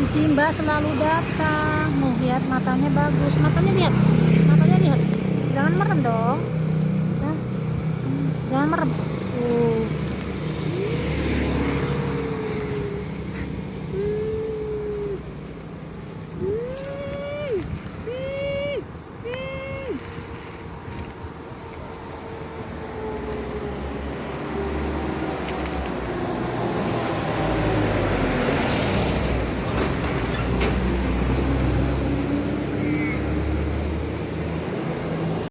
Simba selalu datang. Lihat matanya bagus. Matanya lihat. Matanya lihat. Jangan merem dong. Jangan merem.